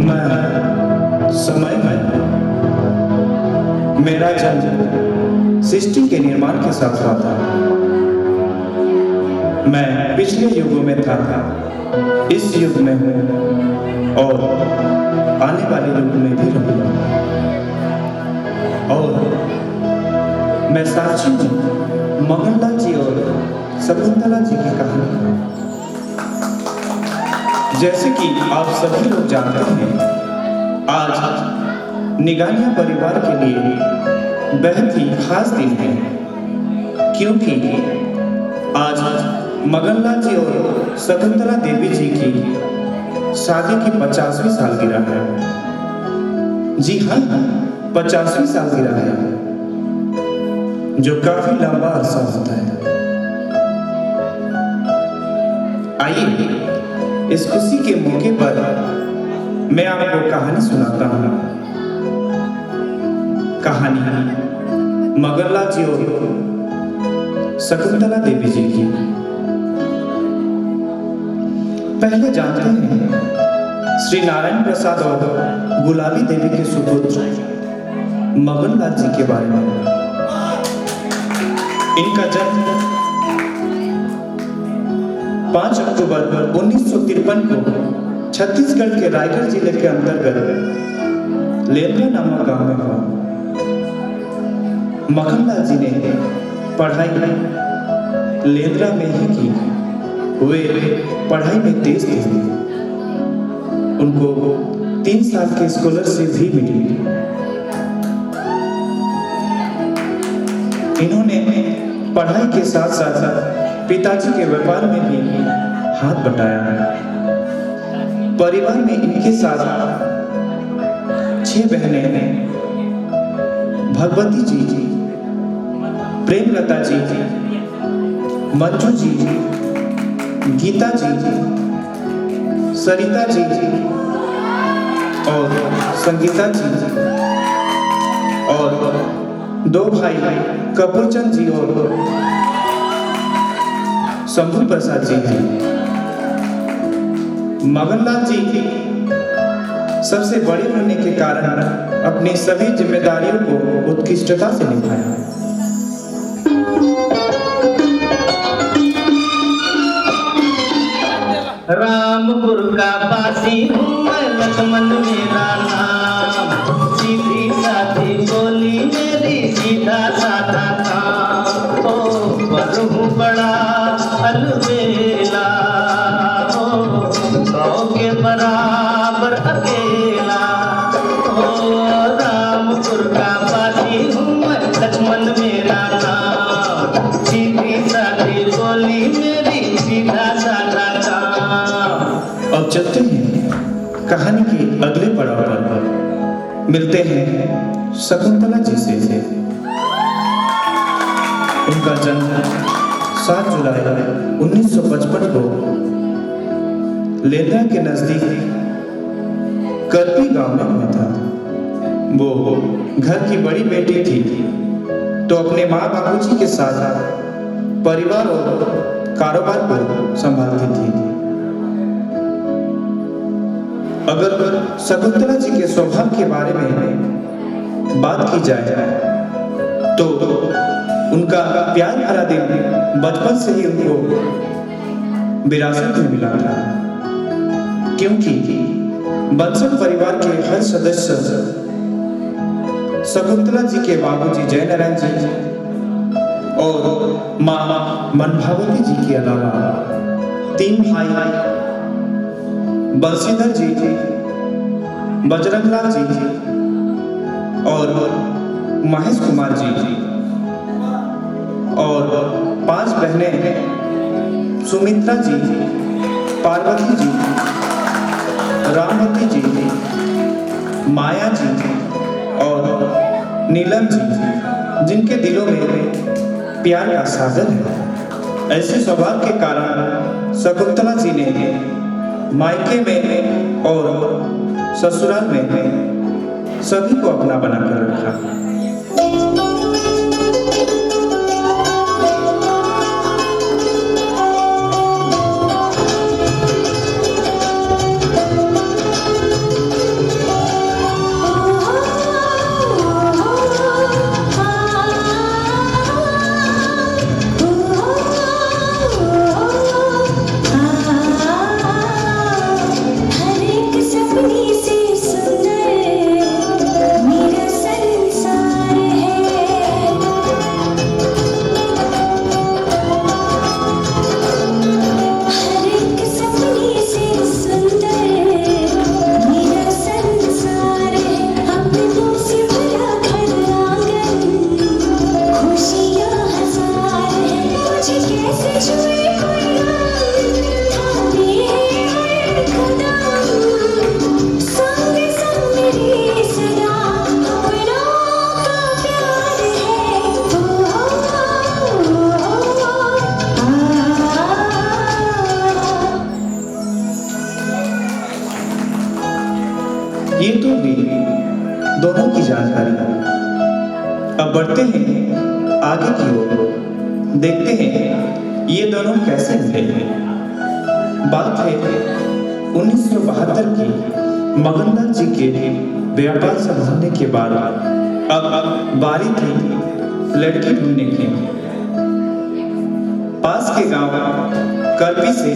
मैं समय में मेरा जन्म सृष्टि के निर्माण के साथ हुआ था। मैं पिछले युगों में था, इस युग में हूँ और आने वाले युग में भी रहूँगा। और मैं साक्षी हूँ मगनलाल जी और शकुंतला जी की कहानी। जैसे कि आप सभी लोग जानते हैं, आज निगानिया परिवार के लिए बेहद ही खास दिन है, क्योंकि आज मगनलाल जी और शकुंतला देवी जी की शादी की 50वीं सालगिरह है। जी हाँ, 50वीं सालगिरह है, जो काफी लंबा अरसा होता है। आइए इस खुशी के मौके पर मैं आपको कहानी सुनाता हूँ। कहानी मगनलाल जी और शकुंतला देवी जी की। पहले जानते हैं श्री नारायण प्रसाद और गुलाबी देवी के सुपुत्र मगनलाल जी के बारे में। इनका जन्म 5 अक्टूबर 1953 को छत्तीसगढ़ के रायगढ़ जिले के अंतर्गत लेंद्रा नामक गांव में हुआ। मगनलाल जी ने पढ़ाई लेंद्रा में ही की। वे पढ़ाई में तेज थे। उनको 3 साल की स्कॉलरशिप भी मिली। इन्होंने पढ़ाई के साथ साथ पिताजी के व्यापार में भी हाथ बटाया। परिवार में इनके साथ 6 बहनें, भगवती जी, प्रेमलता जी, मंजू जी, गीता जी, सरिता जी और संगीता जी, और 2 भाई कपूरचंद जी और शंभू प्रसाद जी हैं। मगनलाल जी सबसे बड़े होने के कारण अपनी सभी जिम्मेदारियों को उत्कृष्टता से निभाया। रामपुर का वासी हूँ मैं, लक्ष्मण मेरा नाम। सीधी साधी बोली मेरी, सीधा साधा काम। ओ पर हूँ बड़ा अलबेला, ओ 100 के बराबर अकेला। ओ रामपुर का वासी हूँ मैं, लक्ष्मण मेरा नाम। सीधी साधी बोली मेरी, सीधा साधा। अब चलते हैं कहानी के अगले पड़ाव पर। मिलते हैं शकुंतला जी से। उनका जन्म 7 जुलाई 1955 को लेंद्रा के नजदीक करपी गांव में हुआ था। वो घर की बड़ी बेटी थी, तो अपने माँ बाबूजी के साथ परिवार और कारोबार को संभालती थी। अगर शकुंतला जी के स्वभाव के बारे में बात की जाए तो उनका प्यार भरा दिल बचपन से ही उनको विरासत में मिला था, क्योंकि बंसल परिवार के हर सदस्य शकुंतला जी के बाबूजी जयनारायण जी और माँ मनभावती जी के अलावा 3 भाई बंसीधर जी, बजरंगलाल जी और महेश कुमार जी, और 5 बहनें सुमित्रा जी, पार्वती जी, रामवती जी, माया जी और नीलम जी, जिनके दिलों में प्यार का सागर है। ऐसे स्वभाव के कारण शकुंतला जी ने मायके में और ससुराल में सभी को अपना बनाकर रखा। ये तो हुई दोनों की जानकारी। अब बढ़ते हैं आगे की ओर, देखते हैं ये दोनों कैसे मिले हैं। बात है 1972 की। मगनलाल जी के व्यापार संभालने के बाद अब बारी थी लड़की ढूंढने की। पास के गांव करपी से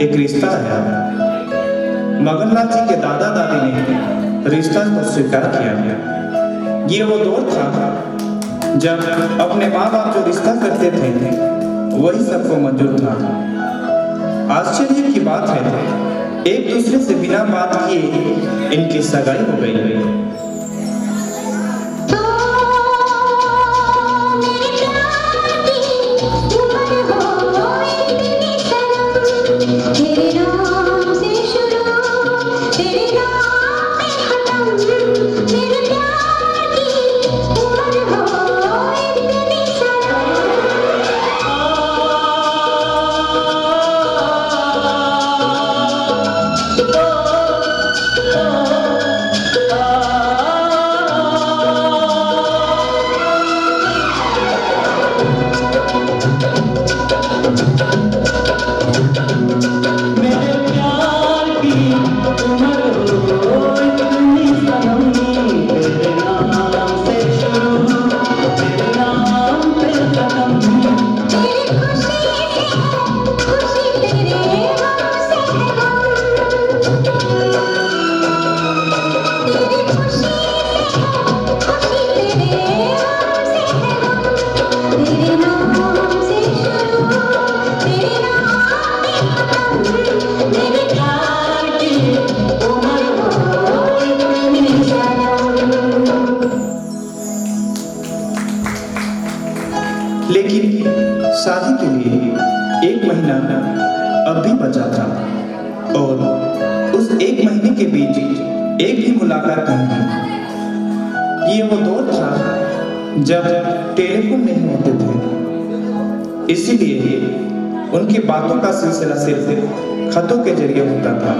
एक रिश्ता आया। मगनलाल जी के दादा दादी ने रिश्ता को स्वीकार किया। ये वो दौर था जब अपने माँ बाप जो रिश्ता करते थे वही सबको मंजूर था। आश्चर्य की बात है एक दूसरे से बिना बात किए इनकी सगाई हो गई। लेकिन शादी के लिए 1 महीना अब भी बचा था और उस 1 महीने के बीच एक भी मुलाकात नहीं हुई। ये वो दौर था जब टेलीफोन नहीं होते थे, इसीलिए उनकी बातों का सिलसिला सिर्फ खतों के जरिए होता था।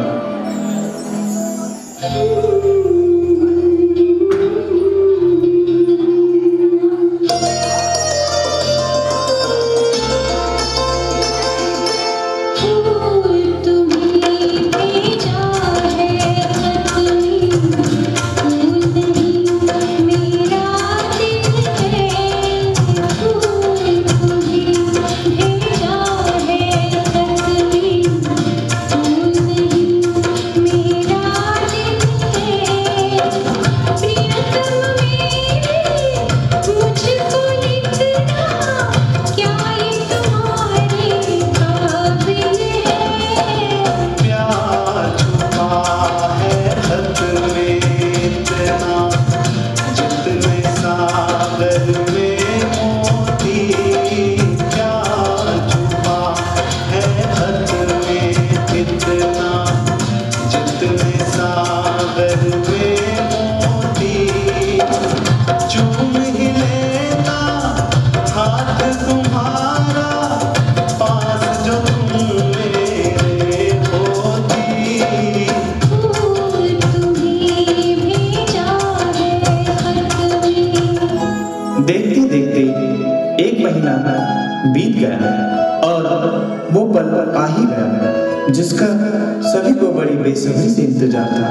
देखते देखते 1 महीना बीत गया और वो पल आ ही गया जिसका सभी को बड़ी बेसब्री से इंतजार था।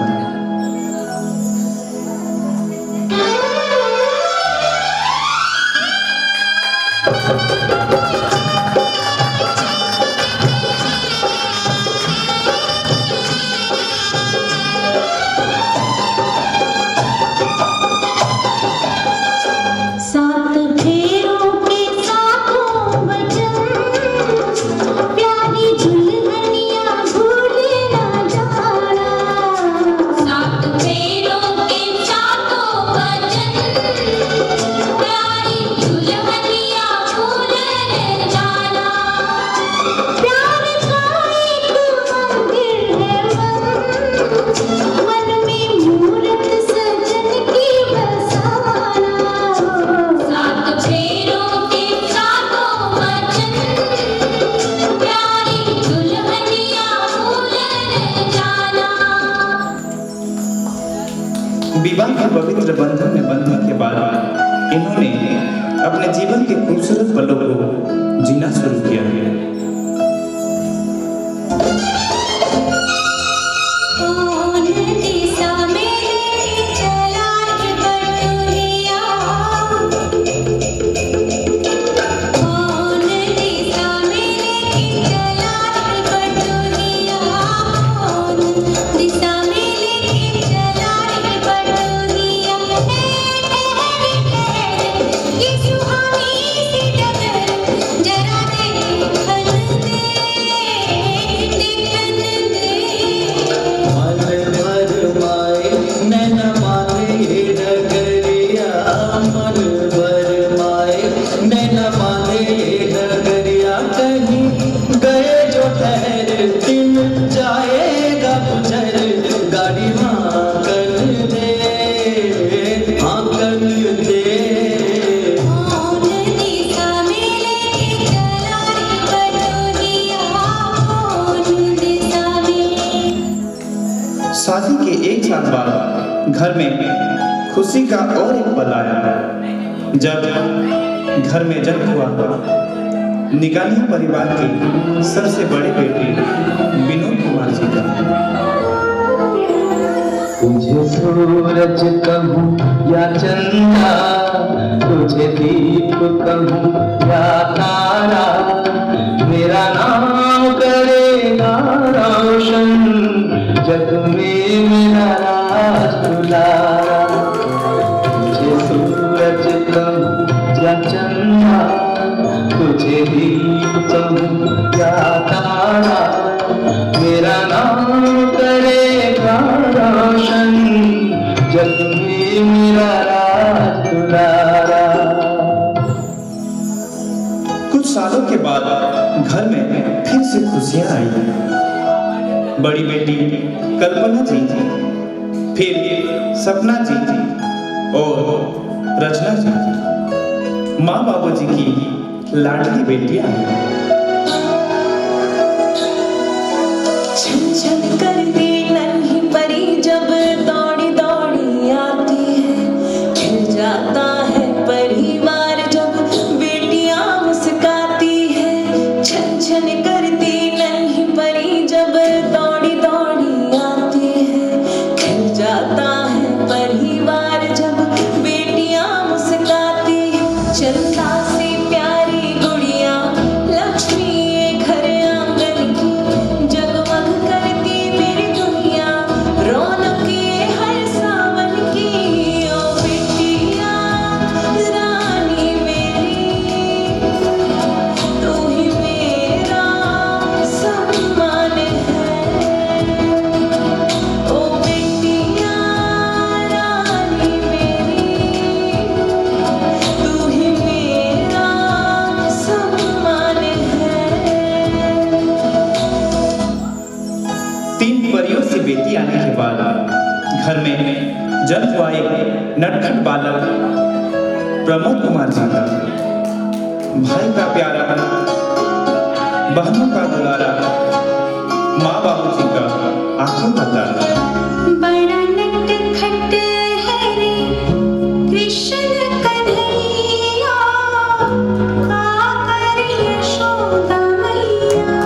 सात विवाह के पवित्र बंधन में बंधने के बाद इन्होंने अपने जीवन के खूबसूरत पलों को जीना शुरू किया है। शादी के एक साल बाद घर में खुशी का और एक पल आया जब घर में जन्म हुआ निकाली परिवार के सबसे बड़े बेटे विनोद कुमार जी का। तुझे सूरज कहूँ या चंदा, तुझे दीप कहूँ या तारा, मेरा नाम करेगा रोशन जग में मेरा राज दुलारा। तुझे सूरज कहूँ या चंदा, तुझे दीप कहूँ या तारा, मेरा नाम करेगा रोशन जग में मेरा राज दुलारा। कुछ सालों के बाद घर में फिर से खुशियां आई। बड़ी बेटी कल्पना जी, फिर सपना जी और रचना जी माँ बाबूजी की लाडली बेटियां। छन छन करती नन्ही परी जब दौड़ी दौड़ी आती है, खिल जाता है परिवार जब बेटियां मुस्काती है। छन छन करती नन्ही परी जब दौड़ी दौड़ी आती है, खिल जाता है परिवार जब बेटियां मुस्काती है। चंदा से प्यारी गुड़िया लक्ष्मी ये घर आंगन की, जगमग करती मेरी दुनिया रौनक ये हर सावन की। ओ बेटिया रानी मेरी, तू ही मेरा सम्मान है। ओ बेटिया रानी मेरी, तू ही मेरा सम्मान है। 3 परियों से बेटी आने के बाद घर में जन्म हुआ एक नटखट बालक प्रमोद कुमार जी का। भाई का प्यारा, बहनों का दुलारा, माँ बाबूजी का आंखों का तारा। बड़ा नटखट है रे कृष्ण कन्हैया, आकर यशोदा मैया।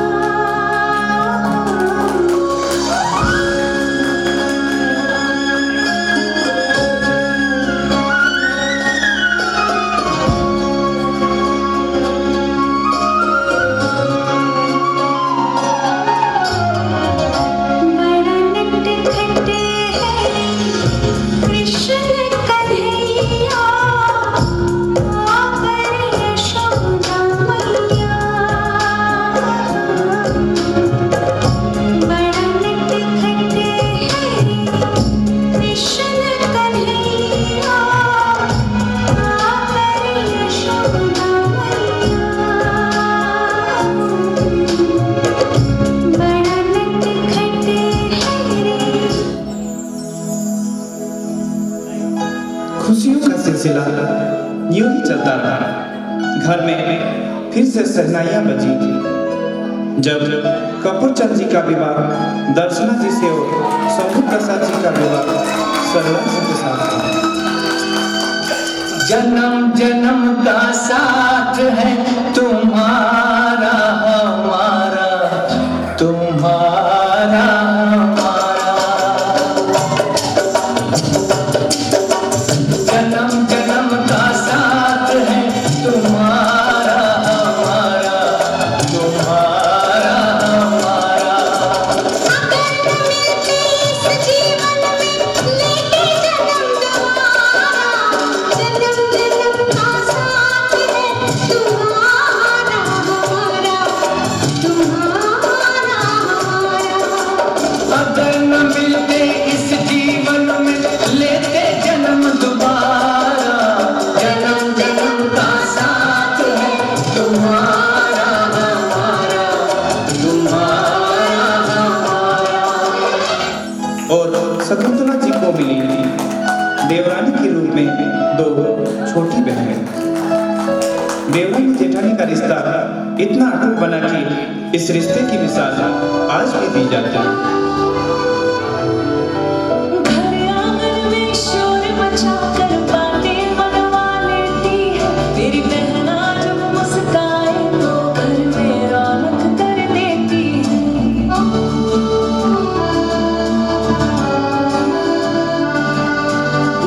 बड़ा नटखट है कृष्ण कन्हैया, आकर यशोदा मैया। बड़ा नटखट है कृष्ण कन्हैया, आकर यशोदा मैया। बड़ा नटखट है रे। खुशियों का सिलसिला यूं ही चलता रहा। घर में फिर से शहनाइयां बजी जब कपूर चंद जी का विवाह दर्शना जी से और शंभू प्रसाद जी का विवाह सरला जी के साथ हैं। जन्म जन्म का साथ है तुम्हारा हमारा, तुम्हारा हमारा। जन्म जन्म का साथ है तुम्हारा हमारा, तुम्हारा हमारा। अगर न मिलते इस जीवन में लेते जन्म दोबारा, जन्म जन्म का साथ है तुम्हारा हमारा, तुम्हारा हमारा। और शकुंतला जी को मिली देवरानी के रूप में दो छोटी बहनें। देवरानी जेठानी का रिश्ता इतना अटूट बना कि इस रिश्ते की मिसाल आज भी दी जाती है। घर आंगन में शोर मचाकर बातें मनवा लेती है, तेरी बहना जब मुस्काए तो घर में रौनक कर देती है।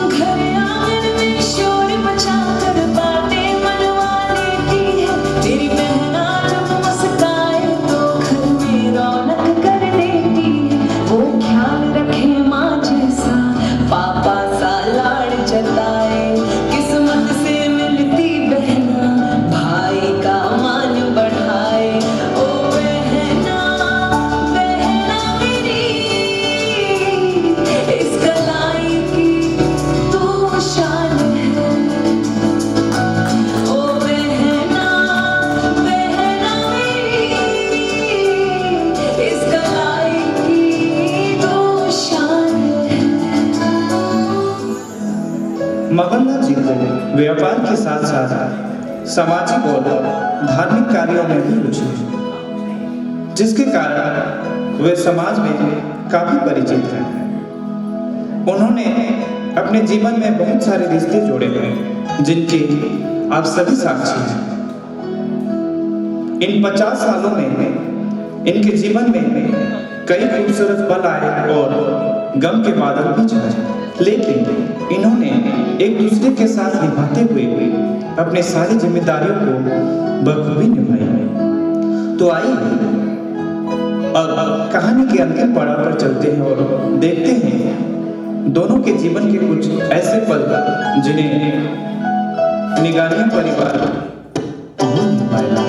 घर आंगन में शोर मचाकर बातें मनवा लेती है, तेरी बहना जब मुस्काए तो घर में रौनक कर देती है। वो ख्याल रखे माँ जैसा, पापा सा लाड़ जताए, किस्मत से मिलती बहना भाई का मान बढ़ाए। ओ बहना बहना मेरी, इस कलाई की तू शान है। ओ बहना बहना मेरी, इस कलाई की तू शान है। मगनलाल जी को व्यापार के साथ साथ सामाजिक और धार्मिक कार्यों में भी रुचि है, जिसके कारण वे समाज में काफी परिचित हैं। उन्होंने अपने जीवन में बहुत सारे रिश्ते जोड़े हैं, जिनके आप सभी साक्षी हैं। इन 50 सालों में इनके जीवन में कई खूबसूरत पल आए और गम के बादल भी छाए, लेकिन इन्होंने एक दूसरे के साथ निभाते हुए अपनी सारी जिम्मेदारियों को बखूबी निभाई। तो आइए अब कहानी के अंतिम पड़ाव पर चलते हैं और देखते हैं दोनों के जीवन के कुछ ऐसे पल जिन्हें निगानी परिवार भूल नहीं पाएगा।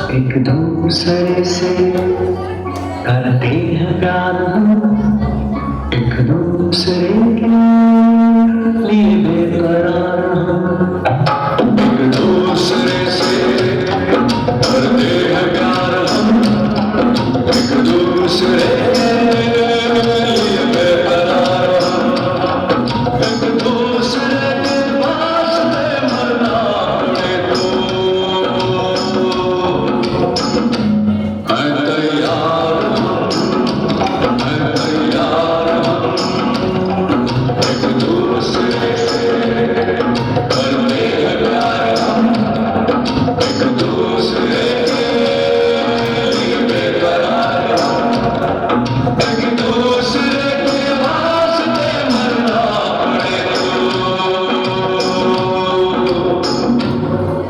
एक दूसरे से करते हैं प्यार हम, एक दूसरे के लिए बेकरार हम। एक दूसरे से करते हैं प्यार हम, एक दूसरे के लिए बेकरार हम। एक दूसरे के पास में मरना पड़े तो मैं तैयार हूँ, मैं तैयार हूँ। एक दूसरे से करते हैं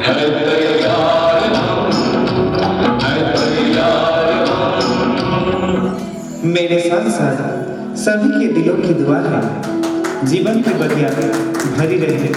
है तैयार हम, है तैयार हम। मेरे साथ साथ सभी के दिलों की दुआ है जीवन की बगिया भरी रहे,